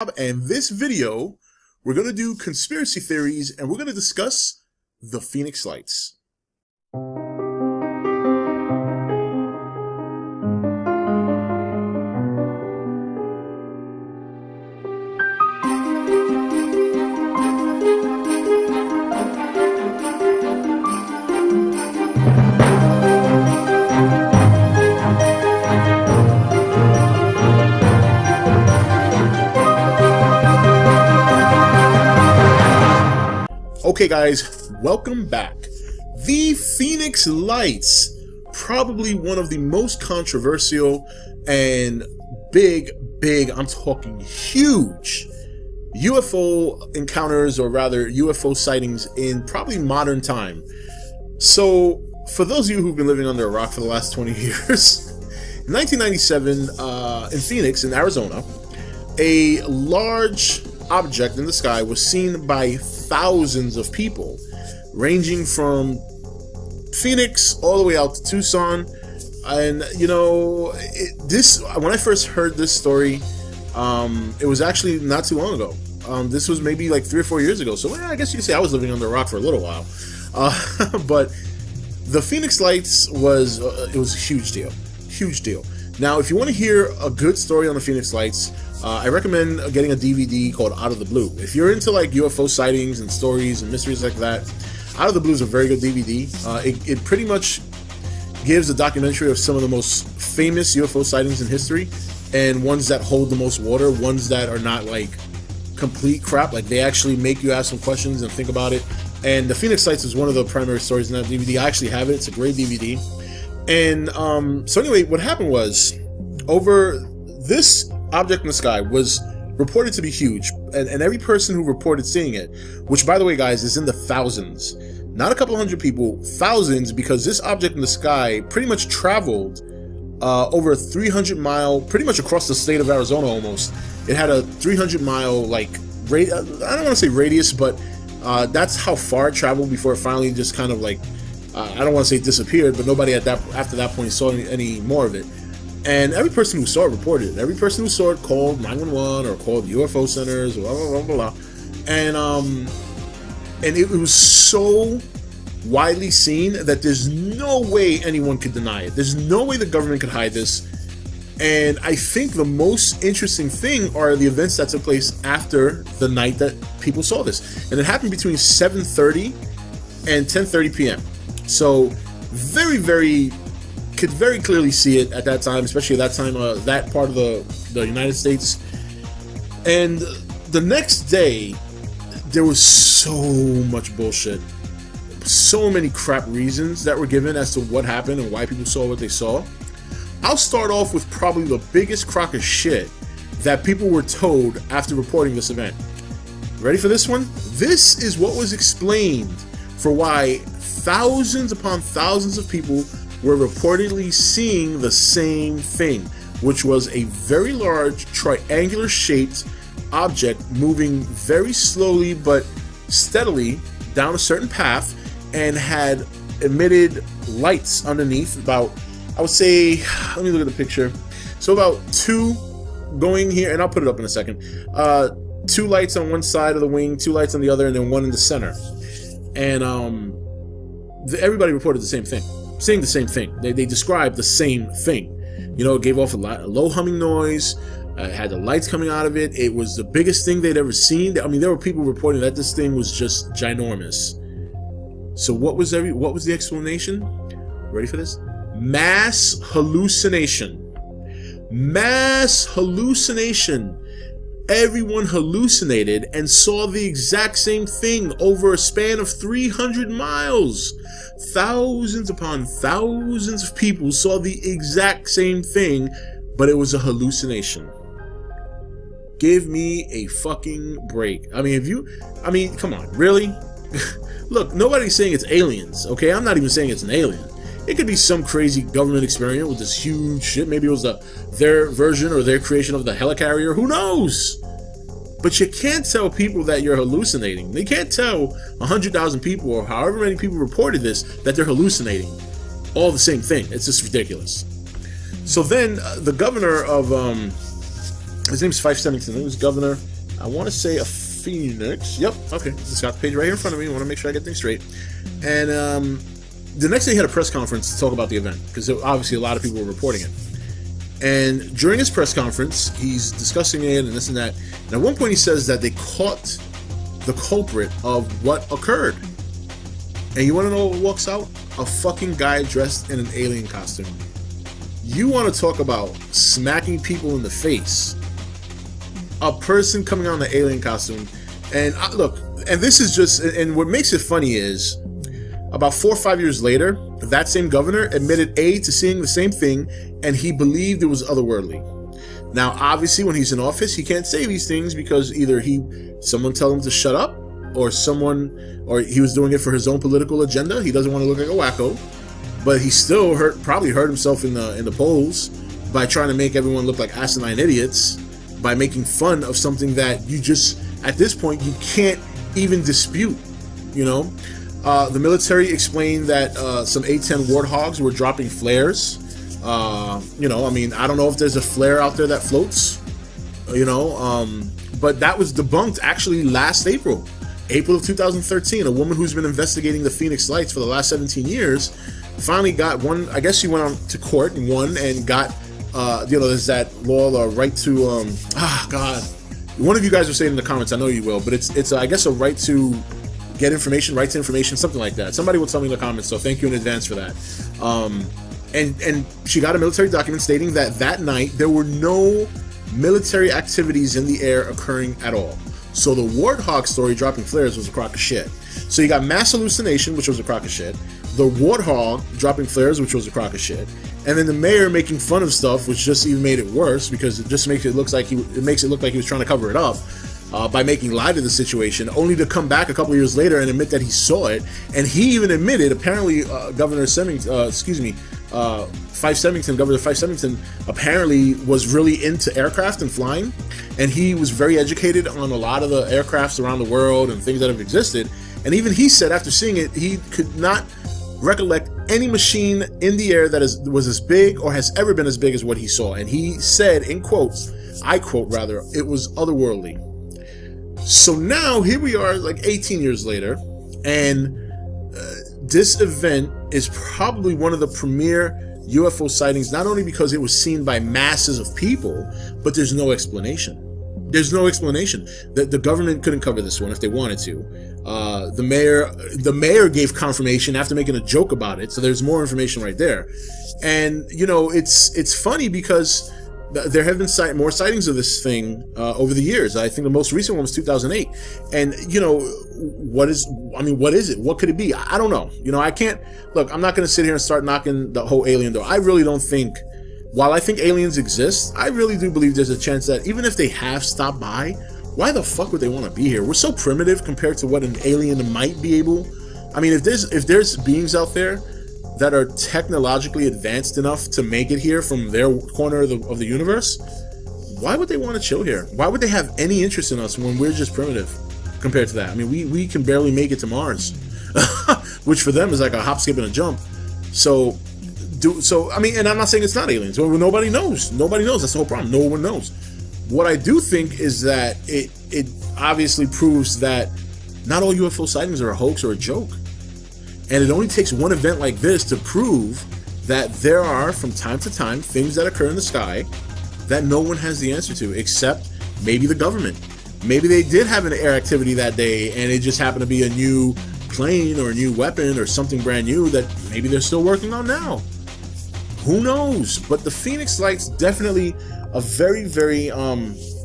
And this video, we're going to do conspiracy theories and we're going to discuss the Phoenix Lights. Okay guys, welcome back. The Phoenix Lights, probably one of the most controversial and big, I'm talking huge UFO encounters, or rather UFO sightings in probably modern time. So for those of you who've been living under a rock for the last 20 years, in 1997 in Phoenix, in Arizona, a large object in the sky was seen by thousands of people, ranging from Phoenix all the way out to Tucson. And you know, when I first heard this story, it was actually not too long ago. This was maybe like 3 or 4 years ago, so I guess you could say I was living under a rock for a little while. But the Phoenix Lights was it was a huge deal. Now, if you want to hear a good story on the Phoenix Lights, I recommend getting a DVD called Out of the Blue. If you're into like UFO sightings and stories and mysteries like that, Out of the Blue is a very good DVD. It pretty much gives a documentary of some of the most famous UFO sightings in history, and ones that hold the most water, ones that are not like complete crap, like they actually make you ask some questions and think about it. And the Phoenix Lights is one of the primary stories in that DVD. I actually have it. It's a great DVD. And so anyway, what happened was, over this object in the sky was reported to be huge, and every person who reported seeing it, which by the way guys is in the thousands, not a couple hundred people, thousands, because this object in the sky pretty much traveled over a 300-mile, pretty much across the state of Arizona almost. It had a 300-mile like I don't want to say radius, but that's how far it traveled before it finally just kind of like I don't want to say disappeared, but nobody after that point saw any more of it. And every person who saw it reported it. Every person who saw it called 911 or called UFO centers, blah, blah, blah, blah. And it was so widely seen that there's no way anyone could deny it. There's no way the government could hide this. And I think the most interesting thing are the events that took place after the night that people saw this. And it happened between 7:30 and 10:30 p.m. So could very clearly see it at that time, especially at that time, that part of the United States. And the next day, there was so much bullshit, so many crap reasons that were given as to what happened and why people saw what they saw. I'll start off with probably the biggest crock of shit that people were told after reporting this event. Ready for this one? This is what was explained for why thousands upon thousands of people were reportedly seeing the same thing, which was a very large triangular shaped object moving very slowly but steadily down a certain path, and had emitted lights underneath, about, I would say, let me look at the picture, so about 2 going here, and I'll put it up in a second, 2 lights on one side of the wing, 2 lights on the other, and then 1 in the center. And everybody reported the same thing, saying the same thing. They described the same thing. You know, it gave off a low humming noise. It had the lights coming out of it. It was the biggest thing they'd ever seen. I mean, there were people reporting that this thing was just ginormous. So what was the explanation? Ready for this? Mass hallucination. Mass hallucination. Everyone hallucinated and saw the exact same thing over a span of 300 miles. Thousands upon thousands of people saw the exact same thing, but it was a hallucination. Give me a fucking break. I mean, come on, really? Look, nobody's saying it's aliens, okay? I'm not even saying it's an alien. It could be some crazy government experiment with this huge shit. Maybe it was their version or their creation of the helicarrier. Who knows? But you can't tell people that you're hallucinating. They can't tell 100,000 people, or however many people reported this, that they're hallucinating. All the same thing. It's just ridiculous. So then the governor of His name's Fife Symington. He was governor, I want to say, of Phoenix. Yep, okay. Just got the page right here in front of me. I want to make sure I get things straight. And the next day he had a press conference to talk about the event, because obviously a lot of people were reporting it. And during his press conference, he's discussing it and this and that. And at one point he says that they caught the culprit of what occurred. And you want to know what walks out? A fucking guy dressed in an alien costume. You want to talk about smacking people in the face. A person coming out in an alien costume. And look, and this is just, and what makes it funny is, about 4 or 5 years later, that same governor admitted to seeing the same thing, and he believed it was otherworldly. Now, obviously, when he's in office, he can't say these things because either someone tell him to shut up, or he was doing it for his own political agenda. He doesn't want to look like a wacko, but he still probably hurt himself in the polls by trying to make everyone look like asinine idiots, by making fun of something that you just, at this point, you can't even dispute, you know? The military explained that some A-10 Warthogs were dropping flares. You know, I mean, I don't know if there's a flare out there that floats, you know, but that was debunked actually last April of 2013. A woman who's been investigating the Phoenix Lights for the last 17 years finally got one. I guess she went on to court and won and got, you know, there's that law, the right to, God, one of you guys will say it in the comments, I know you will, but it's I guess a right to get information, right to information, something like that. Somebody will tell me in the comments, so thank you in advance for that. And she got a military document stating that night there were no military activities in the air occurring at all. So the Warthog story, dropping flares, was a crock of shit. So you got mass hallucination, which was a crock of shit. The Warthog dropping flares, which was a crock of shit. And then the mayor making fun of stuff, which just even made it worse because it just makes it look like he was trying to cover it up. By making light of the situation, only to come back a couple of years later and admit that he saw it. And he even admitted, apparently, Governor Fife Symington apparently was really into aircraft and flying, and he was very educated on a lot of the aircrafts around the world and things that have existed. And even he said after seeing it, he could not recollect any machine in the air that was as big or has ever been as big as what he saw. And he said, in quotes, I quote rather, it was otherworldly. So now here we are like 18 years later, and this event is probably one of the premier UFO sightings, not only because it was seen by masses of people, but there's no explanation. There's no explanation. The government couldn't cover this one if they wanted to. The mayor gave confirmation after making a joke about it, so there's more information right there. And you know, it's funny because there have been more sightings of this thing over the years. I think the most recent one was 2008. And, you know, what is it? What could it be? I don't know. You know, I can't, look, I'm not going to sit here and start knocking the whole alien door. I really don't think, while I think aliens exist, I really do believe there's a chance that even if they have stopped by, why the fuck would they want to be here? We're so primitive compared to what an alien might be able. I mean, if there's beings out there that are technologically advanced enough to make it here from their corner of the universe, why would they want to chill here? Why would they have any interest in us when we're just primitive compared to that? I mean, we can barely make it to Mars, which for them is like a hop, skip, and a jump. So I mean, and I'm not saying it's not aliens. Well, nobody knows. Nobody knows. That's the whole problem. No one knows. What I do think is that it obviously proves that not all UFO sightings are a hoax or a joke. And it only takes one event like this to prove that there are, from time to time, things that occur in the sky that no one has the answer to, except maybe the government. Maybe they did have an air activity that day, and it just happened to be a new plane or a new weapon or something brand new that maybe they're still working on now. Who knows? But the Phoenix Lights, definitely a very, very,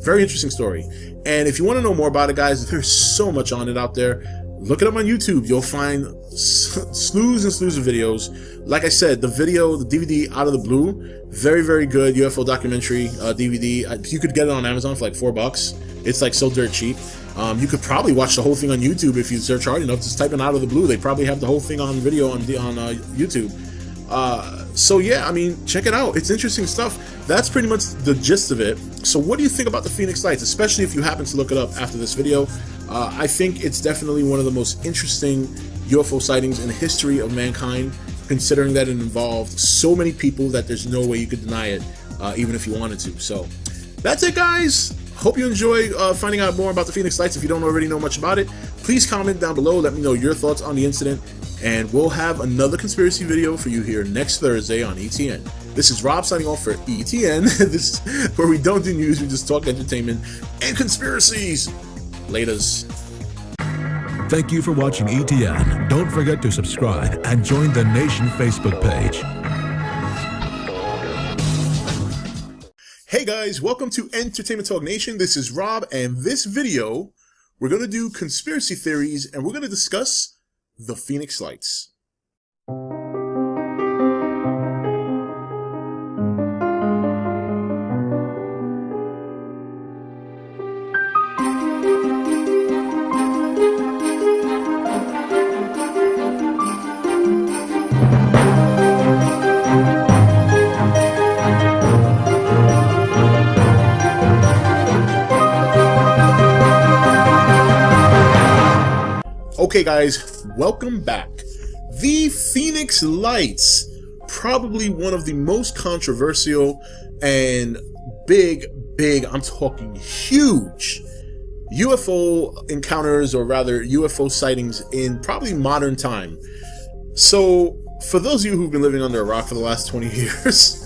very interesting story. And if you want to know more about it, guys, there's so much on it out there. Look it up on YouTube. You'll find slews and slews of videos. Like I said, the DVD, Out of the Blue, very, very good UFO documentary DVD. You could get it on Amazon for like $4. It's like so dirt cheap. You could probably watch the whole thing on YouTube if you search hard enough. Just type in Out of the Blue. They probably have the whole thing on video on YouTube. So yeah, I mean, check it out. It's interesting stuff. That's pretty much the gist of it. So what do you think about the Phoenix Lights, especially if you happen to look it up after this video? I think it's definitely one of the most interesting UFO sightings in the history of mankind, considering that it involved so many people that there's no way you could deny it, even if you wanted to. So That's it, guys. Hope you enjoy finding out more about the Phoenix Lights. If you don't already know much about it, please comment down below. Let me know your thoughts on the incident, and we'll have another conspiracy video for you here next Thursday on ETN. This is Rob signing off for ETN. This is where we don't do news, we just talk entertainment and conspiracies. Laters. Thank you for watching ETN. Don't forget to subscribe and join the Nation Facebook page. Hey guys, welcome to Entertainment Talk Nation. This is Rob, and this video we're going to do conspiracy theories, and we're going to discuss the Phoenix Lights. Okay guys, welcome back. The Phoenix Lights, probably one of the most controversial and big, I'm talking huge UFO encounters, or rather UFO sightings in probably modern time. So for those of you who've been living under a rock for the last 20 years,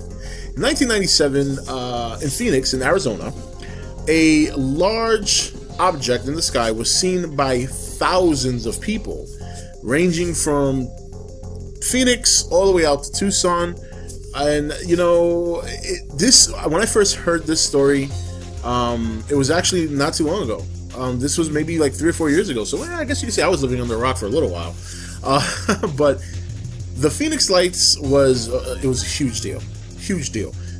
in 1997 in Phoenix, in Arizona, a large object in the sky was seen by thousands of people, ranging from Phoenix all the way out to Tucson. And you know, when I first heard this story, it was actually not too long ago. This was maybe like 3 or 4 years ago, so I guess you could say I was living under a rock for a little while. But the Phoenix Lights was it was a huge deal.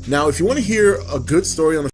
Now if you want to hear a good story on the